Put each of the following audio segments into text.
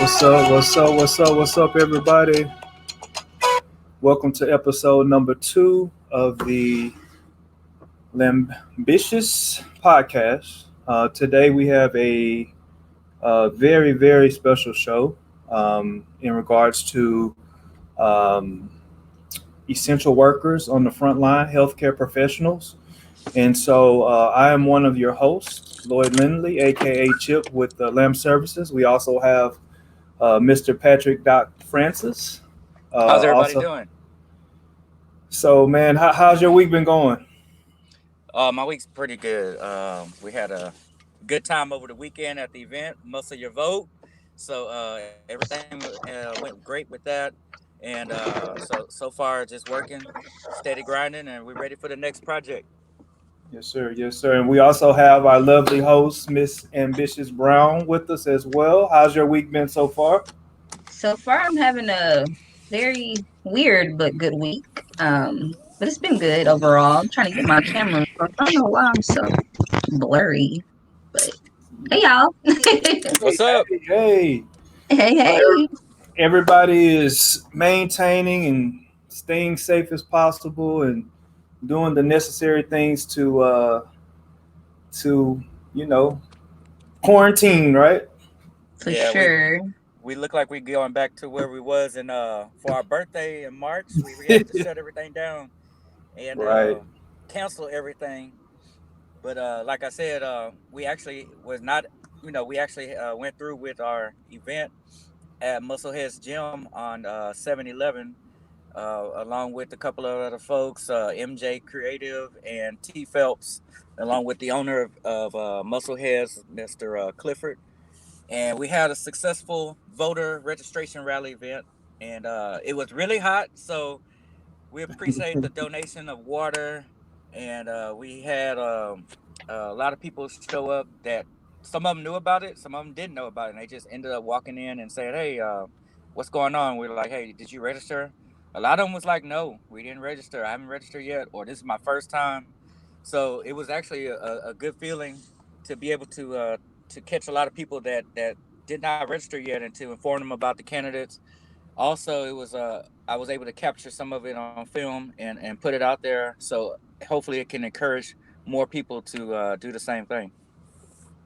What's up? What's up? What's up? What's up, everybody? Welcome to episode number 2 of the Lambitious podcast. Today we have a very, very special show in regards to um, essential workers on the front line, healthcare professionals. And so I am one of your hosts, Lloyd Lindley, aka Chip with Lamb Services. We also have Mr. Patrick Doc Francis. How's everybody Also, doing? so man, how's your week been going? My week's pretty good. We had a good time over the weekend at the event, Muscle Your Vote. So everything went great with that, and so far just working, steady grinding, and we're ready for the next project. Yes, sir. Yes, sir. And we also have our lovely host, Miss Ambitious Brown, with us as well. How's your week been so far? So far, I'm having a very weird but good week. But it's been good overall. I'm trying to get my camera. I don't know why I'm so blurry. But hey, y'all. Hey, What's up? hey, hey. Hey, So hey. everybody is maintaining and staying safe as possible and doing the necessary things to you know quarantine, right? For Yeah, we sure. we look like we're going back to where we was in for our birthday in March. We had to shut everything down and Right. cancel everything. But like I said, we actually was not. We actually went through with our event at Musclehead's Gym on 7-Eleven, along with a couple of other folks, MJ Creative and T Phelps, along with the owner of Muscleheads, Mr. Clifford. And we had a successful voter registration rally event, and it was really hot. So we appreciate the donation of water, and we had a lot of people show up that some of them knew about it, some of them didn't know about it, and they just ended up walking in and saying, "Hey, what's going on?" We were like, "Hey, did you register?" A lot of them was like, "No, we didn't register. I haven't registered yet," or "This is my first time." So it was actually a good feeling to be able to catch a lot of people that did not register yet and to inform them about the candidates. Also, it was I was able to capture some of it on film and put it out there, so hopefully it can encourage more people to do the same thing.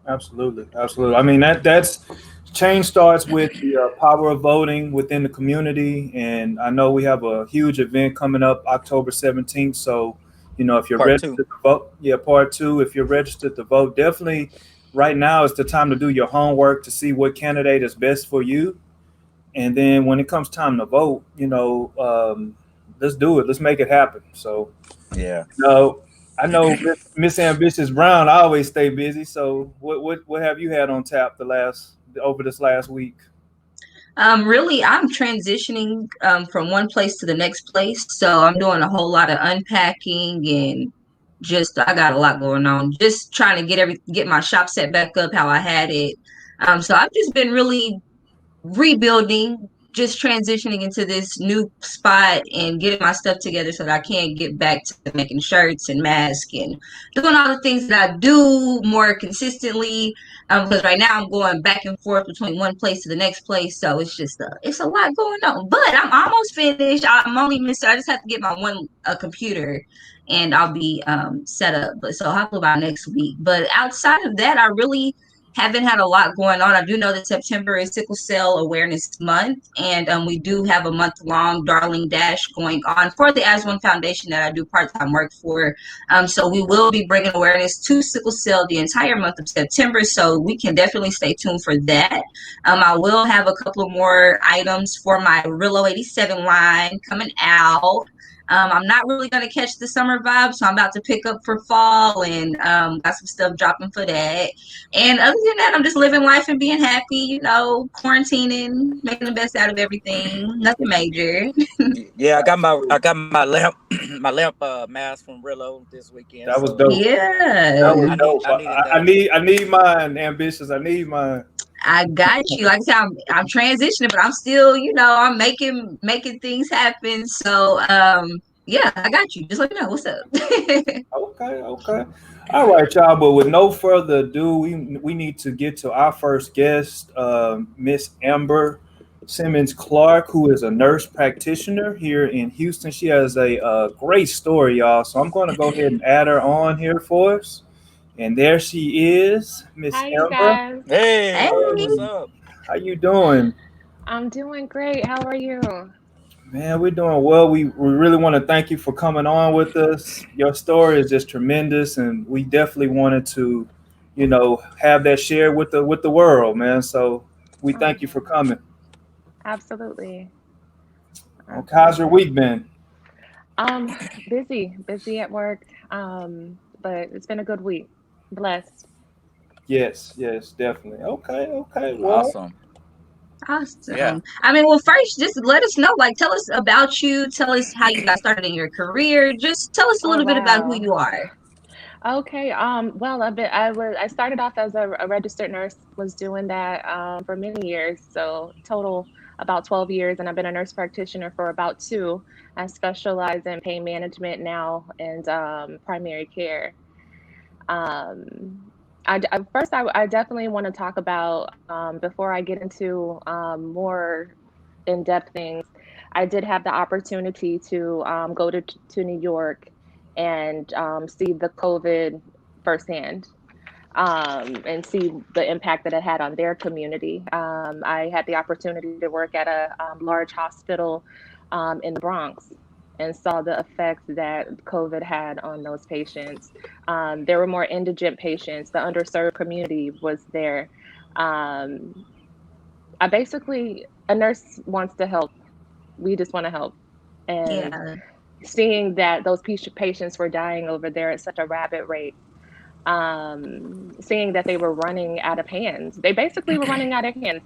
Absolutely, absolutely. I mean that's change starts with the power of voting within the community, and I know we have a huge event coming up October 17th. So, if you're Part two. registered to vote, yeah, part two. If you're registered to vote, definitely right now is the time to do your homework to see what candidate is best for you, and then when it comes time to vote, let's do it. Let's make it happen. So. Yeah. No, I know Miss Ambitious Brown. I always stay busy. So what have you had on tap over this last week? Really, I'm transitioning from one place to the next place. So I'm doing a whole lot of unpacking and just I got a lot going on. Just trying to get my shop set back up how I had it. So I've just been really rebuilding, just transitioning into this new spot and getting my stuff together so that I can get back to making shirts and masks and doing all the things that I do more consistently. Because right now I'm going back and forth between one place to the next place, so it's a lot going on. But I'm almost finished. I'm only missing. I just have to get my one a computer, and I'll be set up. But so hopefully by next week. But outside of that, I really haven't had a lot going on. I do know that September is Sickle Cell Awareness Month, and we do have a month-long Darling Dash going on for the As One Foundation that I do part-time work for. So we will be bringing awareness to sickle cell the entire month of September, so we can definitely stay tuned for that. I will have a couple of more items for my Rillo 87 line coming out. I'm not really going to catch the summer vibe, so I'm about to pick up for fall and got some stuff dropping for that. And other than that, I'm just living life and being happy, quarantining, making the best out of everything. Nothing major. Yeah, I got my lamp my lamp mask from Rillo this weekend. That was So dope. Yeah, That was dope. I needed I that. need I need mine. Ambitious. I need mine. I got you. Like I said, I'm transitioning, but I'm still, I'm making things happen. So Yeah, I got you. Just let me know what's up. Okay, okay. All right, y'all. But with no further ado, we need to get to our first guest, Miss Amber Simmons Clark, who is a nurse practitioner here in Houston. She has a, great story, y'all. So I'm going to go ahead and add her on here for us. And there she is, Miss Hi, you Amber. guys. Hey, Hey, what's Hey, up? how you doing? I'm doing great. How are you? Man, we're doing well. We really want to thank you for coming on with us. Your story is just tremendous, and we definitely wanted to, have that shared with the world, man. So we thank you for Oh, coming. absolutely. Okay, how's your Absolutely. week been? Um, busy at work. But it's been a good week. Blessed. Yes, yes, definitely. Okay, okay. Well, Awesome. Yeah. awesome. I mean, well, first, just let us know. Like, tell us about you. Tell us how you got started in your career. Just tell us a Oh, little bit about who wow. you are. Okay. Well, I started off as a registered nurse, was doing that for many years. So total about 12 years, and I've been a nurse practitioner for about two. I specialize in pain management now and primary care. Um, first, I definitely want to talk about before I get into more in-depth things. I did have the opportunity to go to New York and see the COVID firsthand and see the impact that it had on their community. I had the opportunity to work at a large hospital in the Bronx and saw the effects that COVID had on those patients. There were more indigent patients. The underserved community was there. Um, I basically, a nurse wants to help. We just want to help. And Yeah, seeing that those patients were dying over there at such a rapid rate, seeing that they were running out of hands. They basically were running out of hands.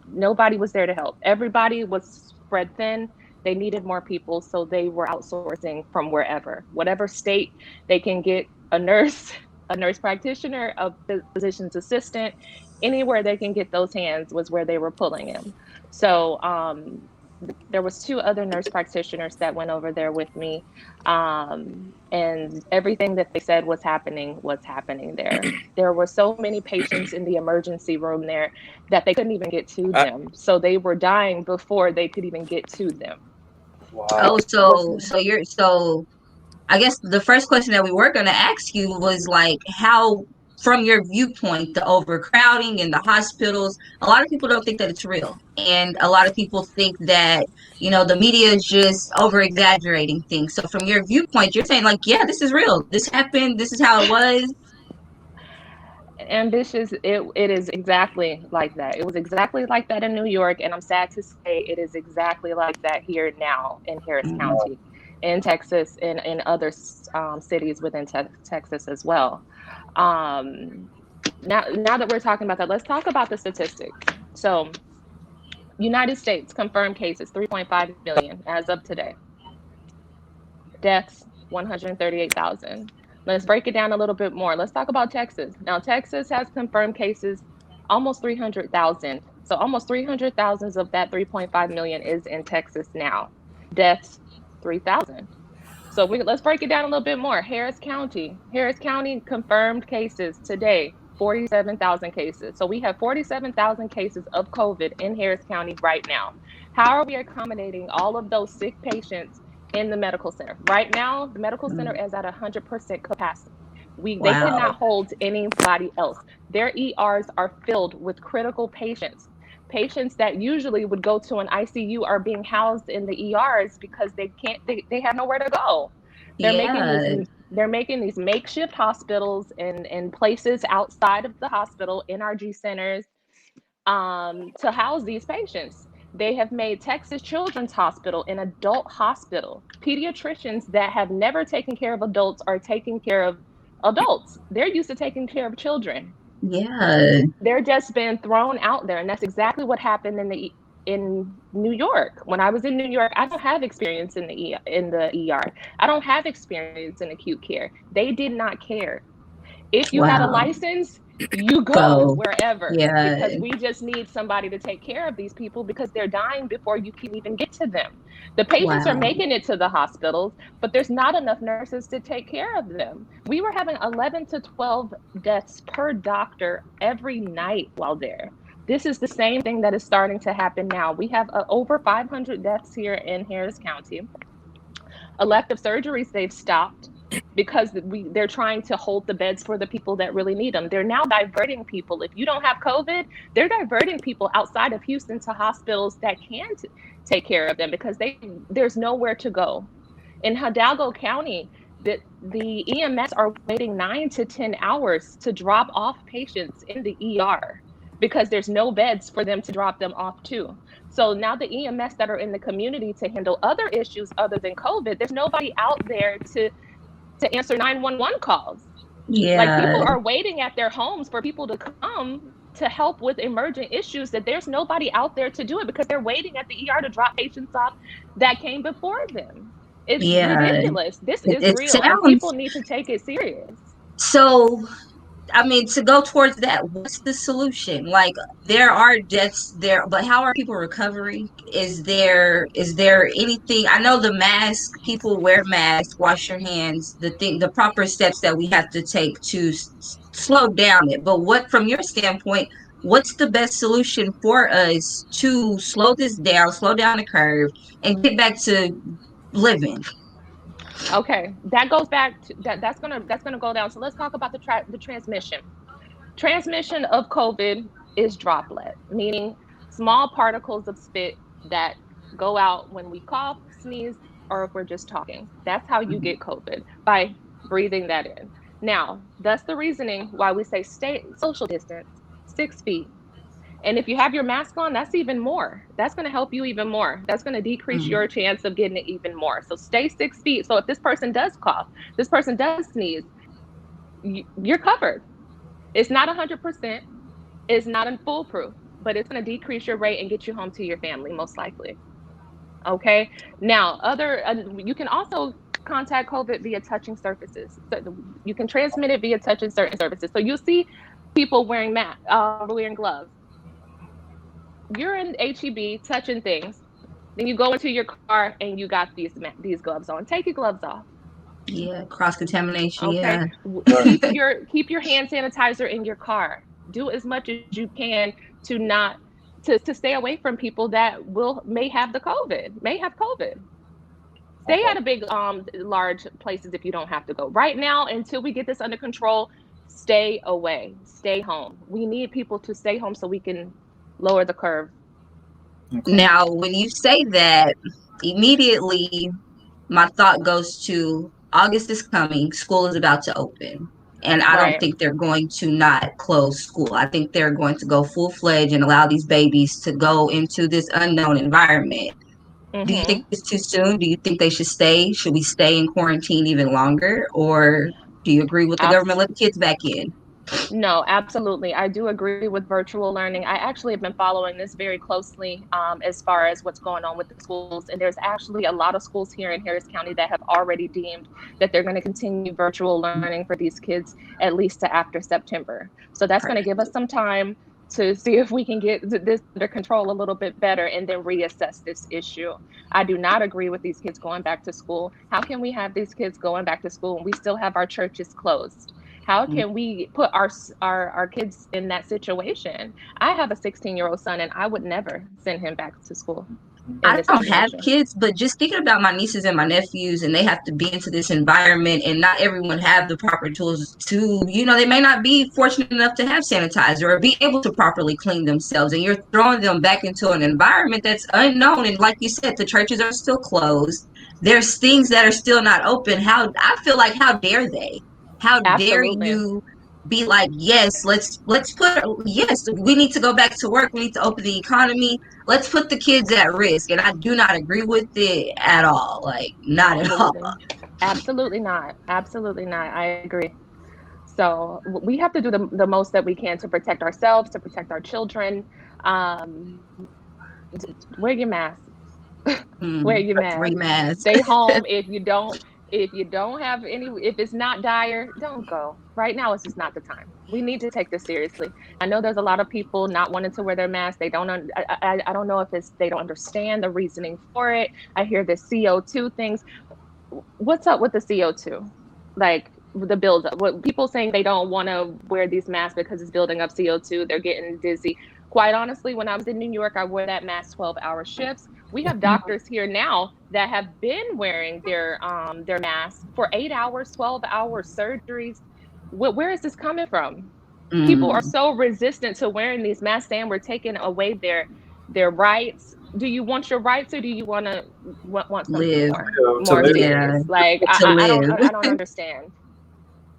Nobody was there to help. Everybody was spread thin. They needed more people, so they were outsourcing from wherever, whatever state they can get a nurse, a nurse practitioner, a physician's assistant, anywhere they can get those hands was where they were pulling them. So there was two other nurse practitioners that went over there with me, and everything that they said was happening there. There were so many patients in the emergency room there that they couldn't even get to I, them, so they were dying before they could even get to them. oh, wow. so I guess the first question that we were going to ask you was like how, from your viewpoint, the overcrowding in the hospitals, a lot of people don't think that it's real. And a lot of people think that, the media is just over exaggerating things. So from your viewpoint, you're saying like, yeah, this is real. This happened. This is how it was. Ambitious, it is exactly like that. It was exactly like that in New York, and I'm sad to say it is exactly like that here now in Harris Mm, County, in Texas, and in other cities within Texas as well. Um, now that we're talking about that, let's talk about the statistics. So, United States confirmed cases 3.5 million as of today. Deaths 138,000. Let's break it down a little bit more. Let's talk about Texas. Now, Texas has confirmed cases almost 300,000. So, almost 300,000 of that 3.5 million is in Texas now. Deaths 3,000. So, let's break it down a little bit more. Harris County confirmed cases today 47,000 cases. So, we have 47,000 cases of COVID in Harris County right now. How are we accommodating all of those sick patients in the medical center? Right now, the medical center mm, is at 100% capacity. They wow. cannot hold anybody else. Their ERs are filled with critical patients. Patients that usually would go to an ICU are being housed in the ERs because they have nowhere to go. They're making these Yeah. they're making these makeshift hospitals in places outside of the hospital, NRG centers, to house these patients. They have made Texas Children's Hospital an adult hospital. Pediatricians that have never taken care of adults are taking care of adults. They're used to taking care of children. Yeah. They're just been thrown out there, and that's exactly what happened in New York. When I was in New York, I don't have experience in the ER. I don't have experience in acute care. They did not care. If you had a Wow. license, you go Go. wherever, Yeah. because we just need somebody to take care of these people because they're dying before you can even get to them. The patients are Wow. making it to the hospitals, but there's not enough nurses to take care of them. We were having 11 to 12 deaths per doctor every night while there. This is the same thing that is starting to happen now. We have over 500 deaths here in Harris County. Elective surgeries they've stopped because they're trying to hold the beds for the people that really need them. They're now diverting people. If you don't have COVID, they're diverting people outside of Houston to hospitals that can take care of them because there's nowhere to go. In Hidalgo County, the EMS are waiting 9 to 10 hours to drop off patients in the ER because there's no beds for them to drop them off to. So now the EMS that are in the community to handle other issues other than COVID, there's nobody out there to answer 911 calls. Like people Yeah. are waiting at their homes for people to come to help with emergent issues that there's nobody out there to do it because they're waiting at the ER to drop patients off that came before them. It's Yeah. ridiculous. This It, is it real and people sounds need to take it serious. so. I mean, to go towards that, what's the solution? Like, there are deaths there, but how are people recovering? Is there anything? I know the mask, people wear masks, wash your hands, the proper steps that we have to take to slow down it. But what, from your standpoint, what's the best solution for us to slow this down, slow down the curve, and get back to living? Okay, that goes back to that's gonna go down. So let's talk about the transmission. Transmission of COVID is droplet, meaning small particles of spit that go out when we cough, sneeze, or if we're just talking. That's how you Mhm. get COVID, by breathing that in. Now, that's the reasoning why we say stay social distance, 6 feet. And if you have your mask on, that's even more. That's going to help you even more. That's going to decrease Mhm. your chance of getting it even more. So stay 6 feet. So if this person does cough, this person does sneeze, you're covered. It's not 100%. It's not a foolproof, but it's going to decrease your rate and get you home to your family, most likely. Okay. Now, you can also contact COVID via touching surfaces. So you can transmit it via touching certain surfaces. So you'll see people wearing gloves. You're in HEB touching things. Then you go into your car and you got these gloves on. Take your gloves off. Yeah, cross contamination. Okay. Yeah. Right. Keep your hand sanitizer in your car. Do as much as you can to not to stay away from people that may have COVID. Stay Okay. out of big large places if you don't have to go. Right now, until we get this under control, stay away. Stay home. We need people to stay home so we can lower the curve. Okay. Now, when you say that, immediately my thought goes to August is coming, school is about to open. And I don't Right. think they're going to not close school. I think they're going to go full fledged and allow these babies to go into this unknown environment. Do you think Mhm. it's too soon? Do you think they should stay? Should we stay in quarantine even longer? Or do you agree with the government? Let the kids back in. No, absolutely. I do agree with virtual learning. I actually have been following this very closely as far as what's going on with the schools. And there's actually a lot of schools here in Harris County that have already deemed that they're going to continue virtual learning for these kids at least to after September. So that's going to give us some time to see if we can get this under control a little bit better and then reassess this issue. I do not agree with these kids going back to school. How can we have these kids going back to school and we still have our churches closed? How can we put our kids in that situation? I have a 16-year-old son and I would never send him back to school in I this don't have situation. kids, but just thinking about my nieces and my nephews, and they have to be into this environment, and not everyone have the proper tools to, they may not be fortunate enough to have sanitizer or be able to properly clean themselves, and you're throwing them back into an environment that's unknown. And like you said, the churches are still closed. There's things that are still not open. How I feel like, how dare they? How dare Absolutely. you be like, yes, yes, we need to go back to work. We need to open the economy. Let's put the kids at risk. And I do not agree with it at all. Like, not at all. Absolutely. Absolutely not. Absolutely not. I agree. So we have to do the most that we can to protect ourselves, to protect our children. Um, wear your mask. Wear your mask. Three masks. Stay home if you don't if you don't have any, if it's not dire, don't go. Right now, it's just not the time. We need to take this seriously. I know there's a lot of people not wanting to wear their mask. They don't. I don't know if it's they don't understand the reasoning for it. I hear the CO2 things. What's up with the CO2? Like the buildup. What people saying they don't want to wear these masks because it's building up CO2. They're getting dizzy. Quite honestly, when I was in New York, I wore that mask 12-hour shifts. We have doctors here now that have been wearing their masks for 8 hours, 12-hour surgeries. Where is this coming from? People are Mm, so resistant to wearing these masks, saying we're taking away their rights. Do you want your rights, or do you want something live. To more live. Yeah, serious? Like to live. I don't understand.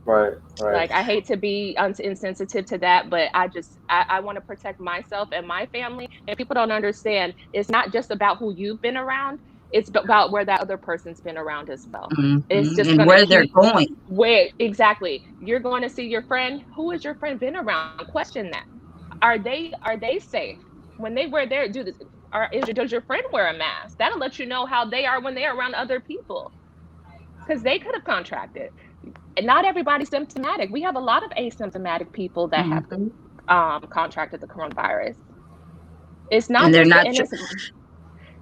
Right, right. Like I hate to be insensitive to that, but I want to protect myself and my family. And people don't understand. It's not just about who you've been around. It's about where that other person's been around as well. It's just And gonna where they're keep going. where exactly you're going to see your friend. Who has your friend been around? Question that. Are they safe when they wear their do this? Does your friend wear a mask? That'll let you know how they are when they're around other people because they could have contracted. And not everybody's symptomatic. We have a lot of asymptomatic people that have Mhm. contracted the coronavirus. It's And not they're just not,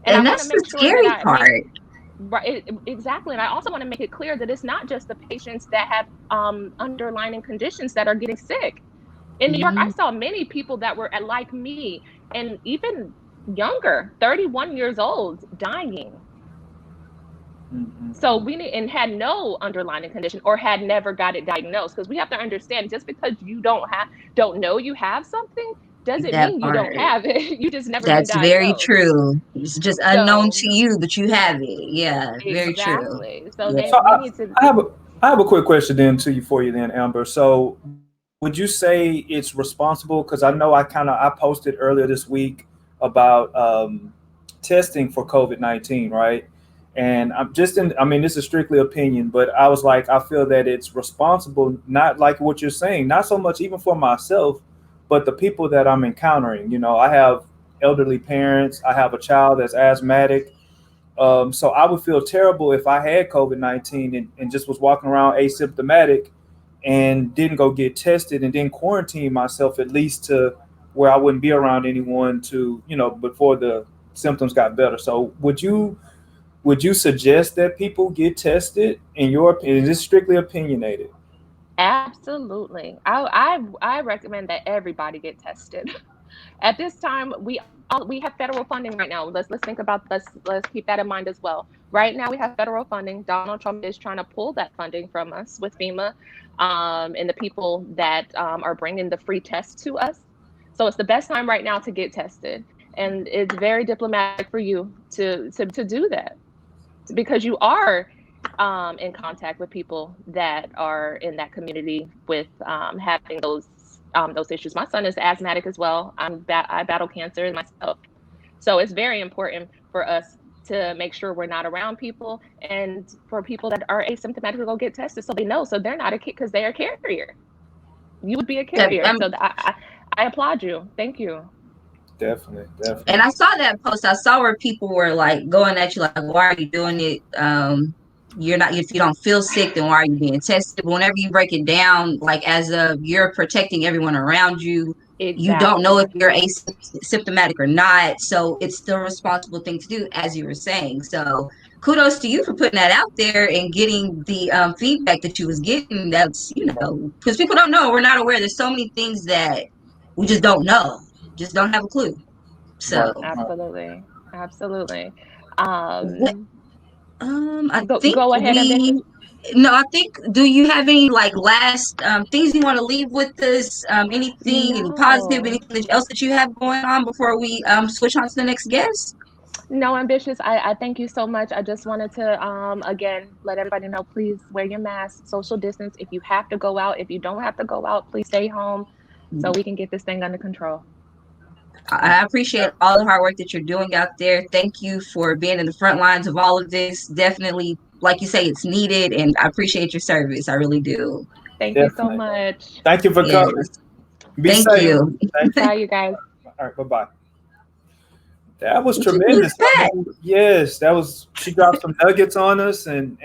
and I and want to that's the make sure that scary I make part. right exactly. And I also want to make it clear that it's not just the patients that have underlying conditions that are getting sick. In New York, I Mhm. saw many people that were like me and even younger, 31 years old, dying. So Mm-hmm. we need and had no underlying condition or had never got it diagnosed because we have to understand just because you don't know you have something doesn't That mean you don't part. have it. You just never been That's very diagnosed. true. It's just unknown So to you, but you have it. Yeah, very true. exactly. So Yeah. they So we need to I have a quick question then to you for you then, Amber. So would you say it's responsible? Because I know I posted earlier this week about testing for COVID-19, right? And I mean, this is strictly opinion, but I was like, I feel that it's responsible, not like what you're saying, not so much even for myself, but the people that I'm encountering. I have elderly parents, I have a child that's asthmatic. So I would feel terrible if I had COVID-19 and just was walking around asymptomatic and didn't go get tested and then quarantine myself at least to where I wouldn't be around anyone before the symptoms got better. So would you suggest that people get tested in your opinion? Is this strictly opinionated? absolutely. I recommend that everybody get tested. At this time, we have federal funding right now. Let's think about let's keep that in mind as well. Right now, we have federal funding. Donald Trump is trying to pull that funding from us with FEMA, and the people that are bringing the free tests to us. So it's the best time right now to get tested, and it's very diplomatic for you to do that because you are in contact with people that are in that community with having those issues. My son is asthmatic as well. I battle cancer myself, so it's very important for us to make sure we're not around people and for people that are asymptomatic to go get tested so they know so they're not a kid because they're a carrier. You would be a That, carrier, so I applaud you. Thank you. Definitely, and definitely. I saw that post. I saw where people were like going at you, like, "Why are you doing it? You're not. If you don't feel sick, then why are you being tested?" But whenever you break it down, like as of you're protecting everyone around you, you don't know if Exactly. you're asymptomatic or not. So it's the responsible thing to do, as you were saying. So kudos to you for putting that out there and getting the feedback that you was getting. That's because people don't know. We're not aware. There's so many things that we just don't know. Just don't have a clue. Right, So right. Absolutely. Absolutely. what Um, I think go ahead, ambitious. I think, do you have any like last things you want to leave with us? Anything, any positive, No, anything else that you have going on before we switch on to the next guest? no, ambitious. I thank you so much. I just wanted to again let everybody know. Please wear your mask, social distance. If you have to go out, if you don't have to go out, please stay home so we can get this thing under control. I appreciate all the hard work that you're doing out there. Thank you for being in the front lines of all of this. Definitely, like you say, it's needed, and I appreciate your service. I really do. Thank you so Definitely. much. Thank you for Yes, coming. Be thank safe. you. Thank you. Bye, you guys. All right. Bye bye. That was What you do tremendous. with I that? mean, yes, that was. She dropped some nuggets on us, and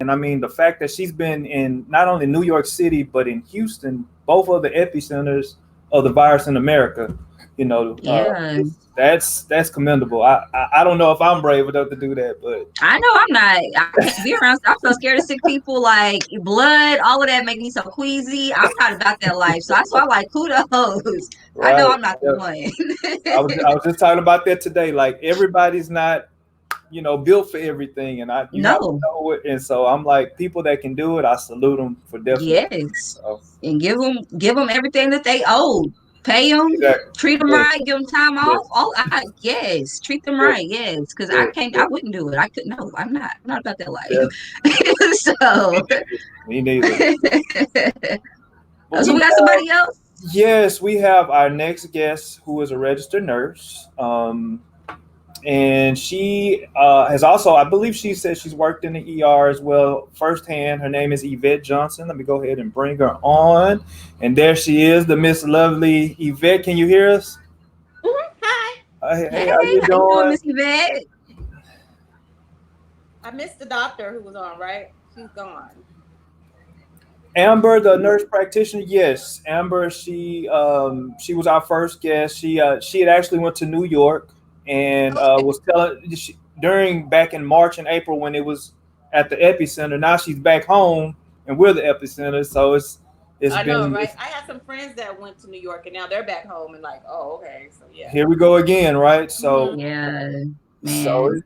I mean the fact that she's been in not only New York City but in Houston, both of the epicenters of the virus in America. You know, Yeah. that's commendable. I don't know if I'm brave enough to do that, but I know I'm not. I can't be around. I'm so scared of sick people. Like blood, all of that make me so queasy. I'm not about that life. So that's why I'm like, kudos. I know right. I'm not the Yeah. one. I was just talking about that today. Like everybody's not, built for everything, and you have to No. know it. And so I'm like, people that can do it, I salute them for definitely. Yes. So, And give them everything that they owe. Pay them, exactly. treat them Yes. right, give them time Yes. off. Yes, treat them Yes. right. Yes, because I Yes. can't. I Yes. wouldn't do it. I could. No, I'm not. I'm not about that Yes. life. So, Me neither. But so we we got have, somebody else. yes, we have our next guest who is a registered nurse. And she has also, I believe she said she's worked in the ER as well firsthand. Her name is Yvette Johnson. Let me go ahead and bring her on. And there she is, the Miss Lovely Yvette. Can you hear us? Hi. Hey, Hey, how you how you doing, doing? Miss Yvette? I missed the doctor who was on, right? She's gone. Amber, the nurse practitioner. Yes, Amber. She was our first guest. She had actually went to New York and Okay. was telling during back in March and April when it was at the epicenter. Now she's back home and we're the epicenter. So it's I know, been right? it's, I had some friends that went to New York and now they're back home and like, oh, okay. So yeah. here we go again, right? So Hmm. Yeah, so man.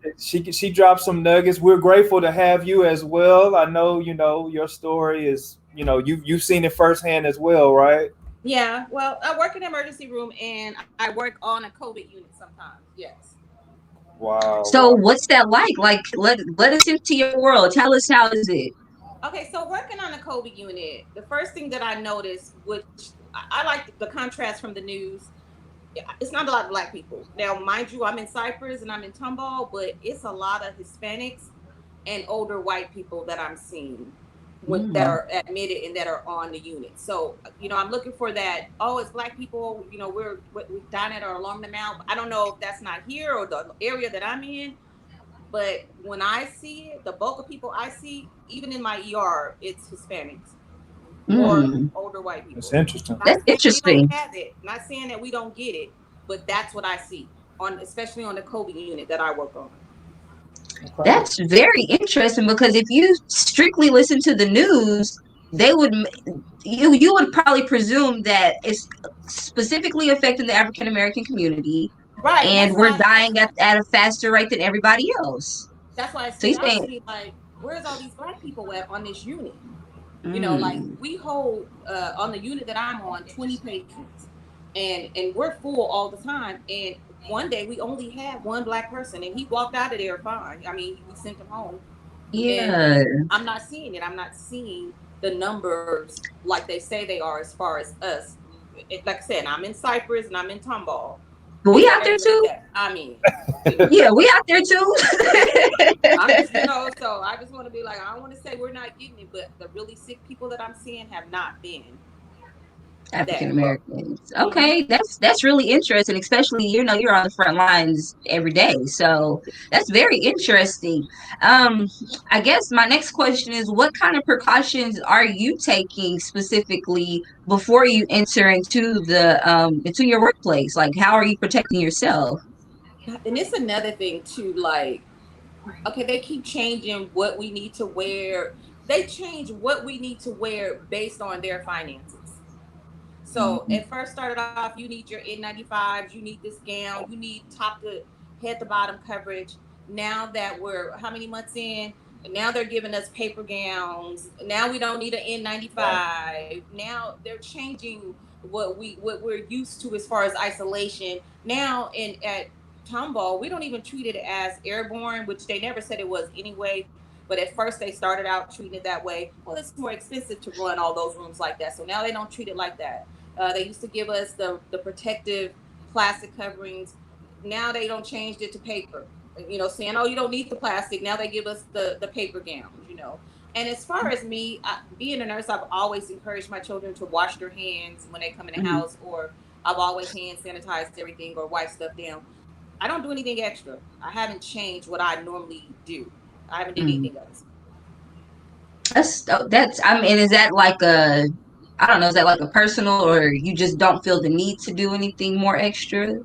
she dropped some nuggets. We're grateful to have you as well. I know your story is you've seen it firsthand as well, right? Yeah. Well, I work in the emergency room and I work on a COVID unit sometimes. Yes. Wow, So, wow. what's that like? Like, let us into your world. Tell us how is it? Okay, so working on the COVID unit, the first thing that I noticed, which I like the contrast from the news, it's not a lot of black people. Now, mind you, I'm in Cyprus and I'm in Tomball, but it's a lot of Hispanics and older white people that I'm seeing that Mm, are admitted and that are on the unit. So, I'm looking for that. Oh, it's black people. We down at our alarm them out. I don't know if that's not here or the area that I'm in, but when I see it, the bulk of people I see, even in my ER, it's Hispanics or mm. older white It's people. interesting. Not That's saying we don't interesting. have it, not saying that we don't get it, but that's what I see especially on the COVID unit that I work on. Okay. That's very interesting because if you strictly listen to the news, they would you would probably presume that it's specifically affecting the African American community, Right, and and we're dying at a faster rate than everybody else. that's why it So stood you out to saying, me. Like, where's all these black people at on this unit? Like mm, we hold on the unit that I'm on 20 patients, and we're full all the time. And one day we only had one black person, and he walked out of there fine. I mean, we sent him home, and yeah. I'm not seeing it. I'm not seeing the numbers like they say they are as far as us. Like I said, I'm in Cyprus and I'm in Tomball. But we It's out there barely too. that. I mean, you know, Yeah, we out there yeah. too. I'm just, so I just want to be like, I don't want to say we're not getting it, but the really sick people that I'm seeing have not been African that. Americans. Hmm. Okay, that's really interesting, especially you're on the front lines every day. So that's very interesting. Um, I guess my next question is what kind of precautions are you taking specifically before you enter into your workplace? Like how are you protecting yourself? And it's another thing too, like, okay, they keep changing what we need to wear. They change what we need to wear based on their finances. So Mhm. at first started off, you need your N95s, you need this gown, you need top to head to bottom coverage. Now that we're how many months in? Now they're giving us paper gowns. Now we don't need an Right. N95. Now they're changing what we're used to as far as isolation. Now in at Tomball, we don't even treat it as airborne, which they never said it was anyway. But at first they started out treating it that way. Well, it's more expensive to run all those rooms like that. So now they don't treat it like that. They used to give us the protective plastic coverings. Now they don't change it to paper. Saying, oh, you don't need the plastic. Now they give us the paper gowns. And as far as me, being a nurse, I've always encouraged my children to wash their hands when they come in the Mhm. house, or I've always hand sanitized everything or wipe stuff down. I don't do anything extra. I haven't changed what I normally do. I haven't did Mm. anything else. That's I mean, is that like a I don't know, is that like a personal or you just don't feel the need to do anything more extra?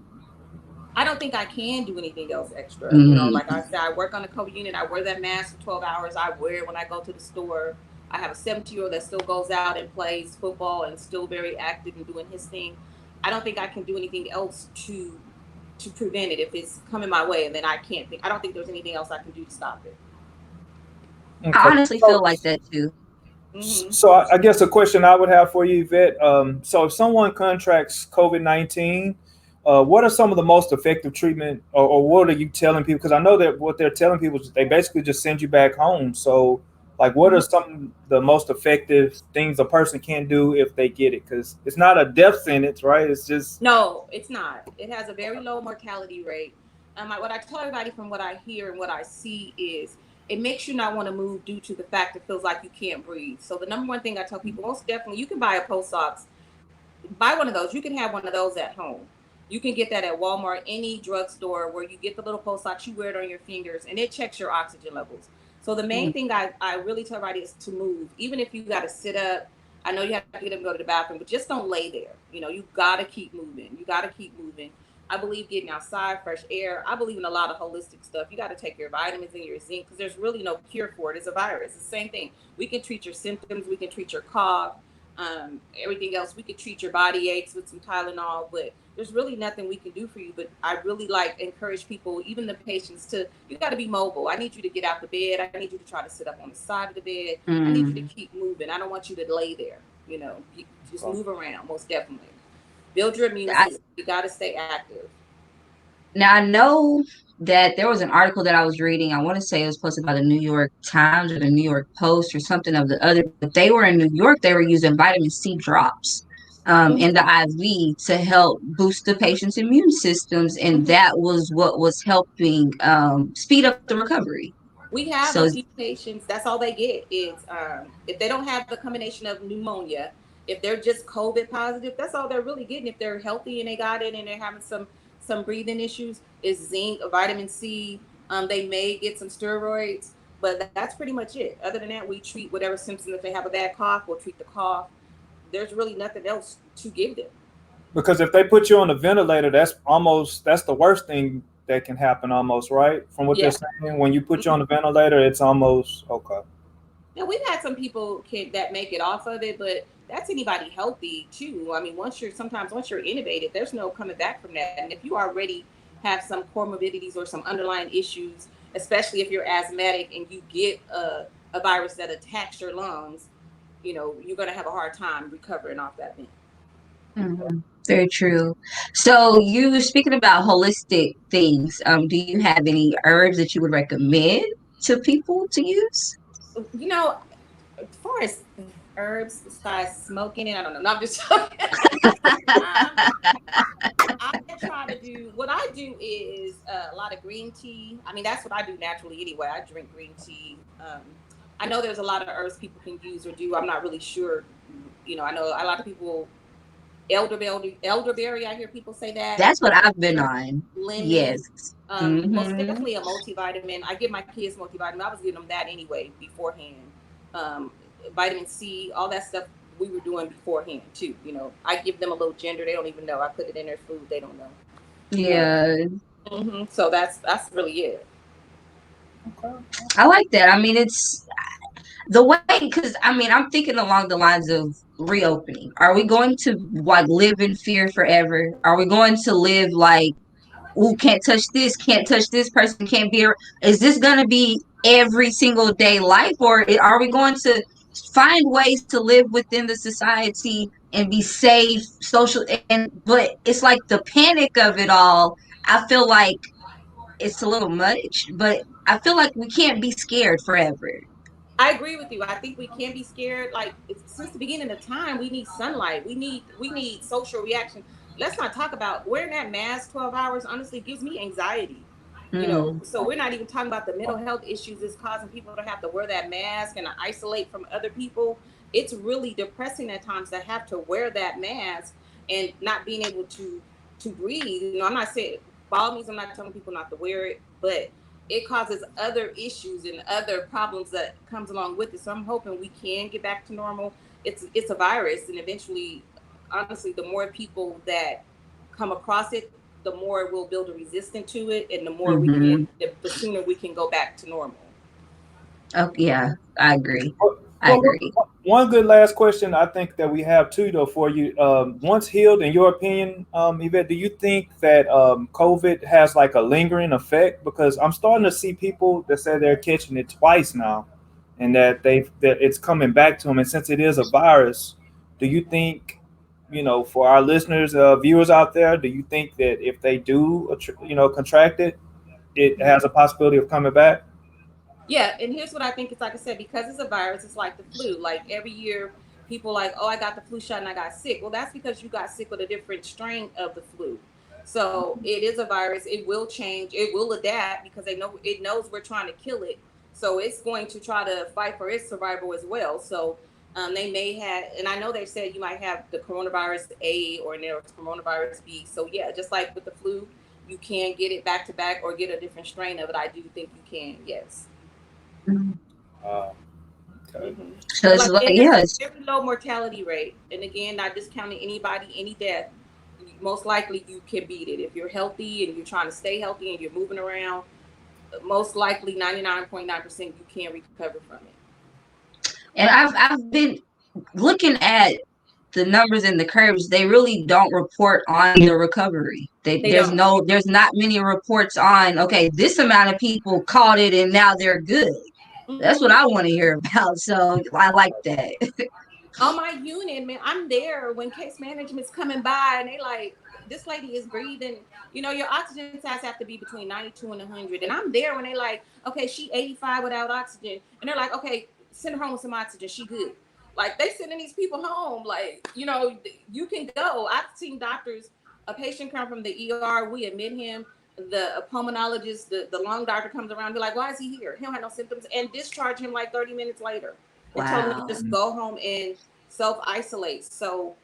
I don't think I can do anything else extra. You know, like Mm. I said, I work on the COVID unit. I wear that mask for 12 hours. I wear it when I go to the store. I have a 17-year-old that still goes out and plays football and still very active and doing his thing. I don't think I can do anything else to prevent it if it's coming my way, and then I can't think. I don't think there's anything else I can do to stop it. I Okay. honestly feel like that too. Hmm. So I guess a question I would have for you, Yvette. So if someone contracts COVID-19, what are some of the most effective treatment, or what are you telling people? Because I know that what they're telling people is they basically just send you back home. So, like, what are Hmm. some the most effective things a person can do if they get it? Because it's not a death sentence, right? It's just No, it's not. It has a very low mortality rate. What I tell everybody from what I hear and what I see is it makes you not want to move due to the fact it feels like you can't breathe. So the number one thing I tell people, most definitely, you can buy a post ox, buy one of those. You can have one of those at home. You can get that at Walmart, any drugstore where you get the little post ox, you wear it on your fingers, and it checks your oxygen levels. So the main thing I really tell everybody is to move, even if you got to sit up. I know you have to get up and go to the bathroom, but just don't lay there. You know, you got to keep moving. You got to keep moving. I believe getting outside, fresh air. I believe in a lot of holistic stuff. You got to take your vitamins and your zinc because there's really no cure for it. It's a virus. It's the same thing. We can treat your symptoms. We can treat your cough, everything else. We could treat your body aches with some Tylenol, but there's really nothing we can do for you. But I really like encourage people, even the patients, to you got to be mobile. I need you to get out the bed. I need you to try to sit up on the side of the bed. I need you to Mm. keep moving. I don't want you to lay there. You know, just oh, move around. Most definitely, build your immune I, system. You got to stay active. Now I know that there was an article that I was reading. I want to say it was posted by the New York Times or the New York Post or something of the other. But they were in New York. They were using vitamin C drops in Hmm. the IV to help boost the patient's immune systems, and Hmm. that was what was helping speed up the recovery. We have So a few patients. That's all they get is if they don't have the combination of pneumonia, if they're just COVID positive, that's all they're really getting. If they're healthy and they got it and they're having some breathing issues, is zinc, vitamin C. They may get some steroids, but that's pretty much it. Other than that, we treat whatever symptoms. If they have a bad cough, we'll treat the cough. There's really nothing else to give them. because if they put you on a ventilator, that's the worst thing that can happen, almost, right? From what they're Yeah. saying, when you put you on Mhm. a ventilator, it's almost okay. Yeah, we've had some people that make it off of it, but that's anybody healthy too. I mean, once you're intubated, there's no coming back from that. And if you already have some comorbidities or some underlying issues, especially if you're asthmatic and you get a virus that attacks your lungs, you know, you're gonna have a hard time recovering off that thing. very true. So you were speaking about holistic things. Do you have any herbs that you would recommend to people to use? You know, as far as herbs besides smoking it, I don't know. No, I'm just joking. um, I try to do what I do is a lot of green tea. I mean, that's what I do naturally anyway. I drink green tea. I know there's a lot of herbs people can use or do. I'm not really sure. You know, I know a lot of people elderberry. I hear people say that That's what I've been ginger, on. Yes. lemon. Most Hmm. definitely a multivitamin. I give my kids multivitamin. I was giving them that anyway beforehand. Um, Vitamin C, all that stuff we were doing beforehand too. You know, I give them a little ginger. They don't even know. I put it in their food. They don't know. Yeah, So that's really it. Okay. I like that. I mean, it's the way because I mean, I'm thinking along the lines of reopening. Are we going to like live in fear forever? Are we going to live like, ooh, can't touch this person, can't be? Is this going to be every single day life, or are we going to find ways to live within the society and be safe, social? And but it's like the panic of it all. I feel like it's a little much, but I feel like we can't be scared forever. I agree with you. I think we can be scared. Like since the beginning of time, we need sunlight. We need social reaction. Let's not talk about wearing that mask 12 hours. Honestly, gives me anxiety. You know, Mm. so we're not even talking about the mental health issues it's causing people to have to wear that mask and isolate from other people. It's really depressing at times to have to wear that mask and not being able to breathe. You know, I'm not saying by all means, I'm not telling people not to wear it, but it causes other issues and other problems that comes along with it. So I'm hoping we can get back to normal. It's a virus, and eventually, honestly, the more people that come across it, the more we'll build a resistance to it, and the more we Mm-hmm. can, the sooner we can go back to normal. Oh, yeah, I agree. I Well, agree. one good last question I think that we have too, though, for you. Once healed, in your opinion, Yvette, do you think that COVID has like a lingering effect? Because I'm starting to see people that say they're catching it twice now, and that it's coming back to them. And since it is a virus, do you think, for our listeners, viewers out there, do you think that if they do, contract it, it has a possibility of coming back? Yeah, and here's what I think. It's like I said, because it's a virus, it's like the flu. Like every year, people like, oh, I got the flu shot and I got sick. Well, that's because you got sick with a different strain of the flu. So it is a virus. It will change. It will adapt because it knows we're trying to kill it. So it's going to try to fight for its survival as well. So they may have, and I know they said you might have the coronavirus A or there's coronavirus B. So yeah, just like with the flu, you can get it back to back or get a different strain of it. I do think you can. Yes. Uh, okay. Mm-hmm. So But it's like like, it has yeah, a it's very low mortality rate, and again, not discounting anybody, any death. Most likely, you can beat it if you're healthy and you're trying to stay healthy and you're moving around. Most likely, 99.9% you can recover from it. and I've been looking at the numbers and the curves. They really don't report on the recovery. They don't. There's not many reports on, okay, this amount of people caught it and now they're good. That's what Mm-hmm. I want to hear about. So I like that. On my unit, man, I'm there when case management's coming by and they like, this lady is breathing. Your oxygen tests have to be between 92 and 100. And I'm there when they like, okay, she 85 without oxygen. And they're like, okay, send her home with some oxygen. She good. Like they sending these people home. Like, you can go. I've seen doctors, a patient come from the ER, we admit him. The pulmonologist, the lung doctor comes around, be like, why is he here? He don't have no symptoms, and discharge him like 30 minutes later and tell them to Wow. just go home and self-isolate. So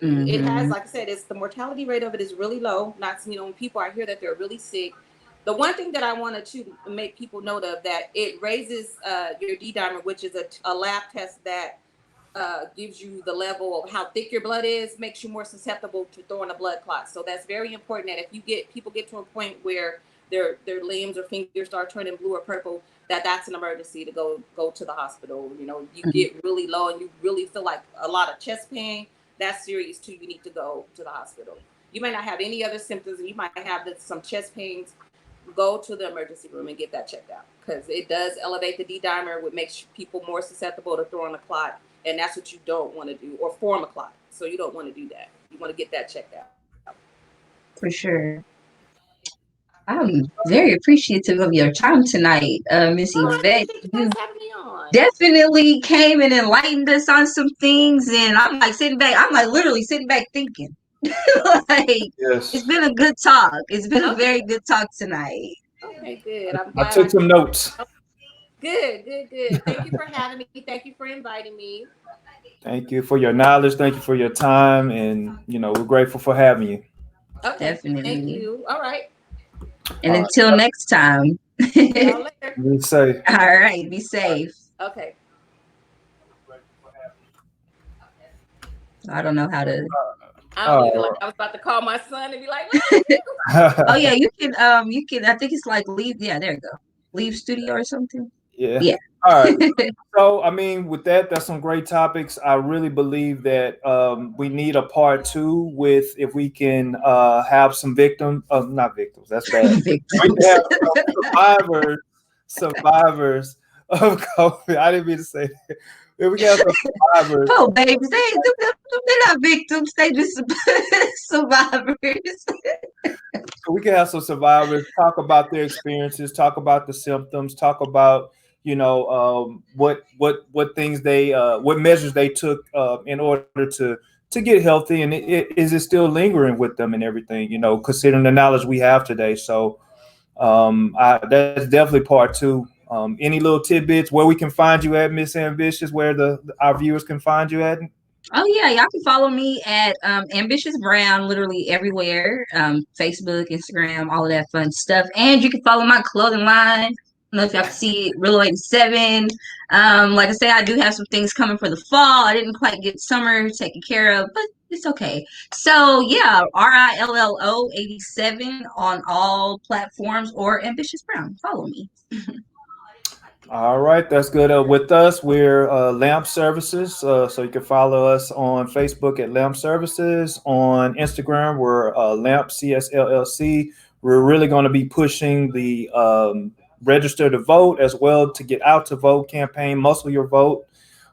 it has, Hmm. like I said, it's the mortality rate of it is really low. Not, when people I hear that they're really sick. The one thing that I wanted to make people note of that it raises your D dimer, which is a lab test that gives you the level of how thick your blood is, makes you more susceptible to throwing a blood clot. So that's very important that if people get to a point where their limbs or fingers start turning blue or purple, that's an emergency to go to the hospital. You get really low and you really feel like a lot of chest pain, that's serious too. You need to go to the hospital. You might not have any other symptoms, and you might have some chest pains. Go to the emergency room and get that checked out because it does elevate the D dimer, which makes people more susceptible to throwing a clot, and that's what you don't want to do, or form a clot. So you don't want to do that. You want to get that checked out. For sure. I'm very appreciative of your time tonight, Miss Oh, I Yvette. appreciate you guys You having me on. definitely came and enlightened us on some things, and I'm like sitting back. I'm like literally sitting back thinking, like it's Yes. been a good talk. It's been a Okay. very good talk tonight. Okay, good. I'm I glad took I some could. notes. Good, good, good. Thank you for having me. Thank you for inviting me. Thank you for your knowledge. Thank you for your time. And, we're grateful for having you. Okay, thank Definitely. you. All right. And All until right. next time. See y'all later. You say. All right. Be safe. Okay. I don't know how to. I don't either. Like Oh. I was about to call my son and be like, Oh yeah, you can. I think it's like leave. Yeah, there you go. Leave studio or something. Yeah. Yeah. All right. So, with that's some great topics. I really believe that we need a part two with if we can have some victims, not victims, that's bad. We can Victims. have some survivors of COVID. I didn't mean to say that. If we can have some survivors, Oh, babies, they're not victims. They just survivors. so we can have some survivors talk about their experiences, talk about the symptoms, talk about what things they what measures they took in order to get healthy, and is it still lingering with them and everything, considering the knowledge we have today. So that's definitely part two. Any little tidbits where we can find you at, Miss Ambitious, where our viewers can find you at? Oh yeah, y'all can follow me at Ambitious Brown, literally everywhere. Facebook, Instagram, all of that fun stuff. And you can follow my clothing line. I don't know if y'all can see it, Real 87. Like I say, I do have some things coming for the fall. I didn't quite get summer taken care of, but it's okay. So yeah, RILLO 87 on all platforms, or Ambitious Brown. Follow me. All right, that's good. With us, we're Lamp Services. So you can follow us on Facebook at Lamp Services. On Instagram, we're Lamp CSLLC. We're really going to be pushing the register to vote as well to get out to vote campaign, mostly your vote.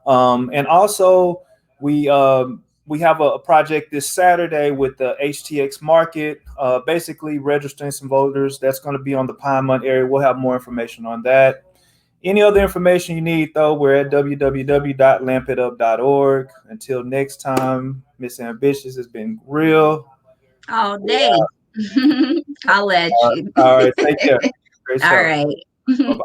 And also, we have a project this Saturday with the HTX Market, basically registering some voters. That's going to be on the Pinemont area. We'll have more information on that. Any other information you need, though, we're at www.lampitup.org. Until next time, Miss Ambitious, has been real. All day. I'll let you. All right, take care. Great All show. right. Bye bye.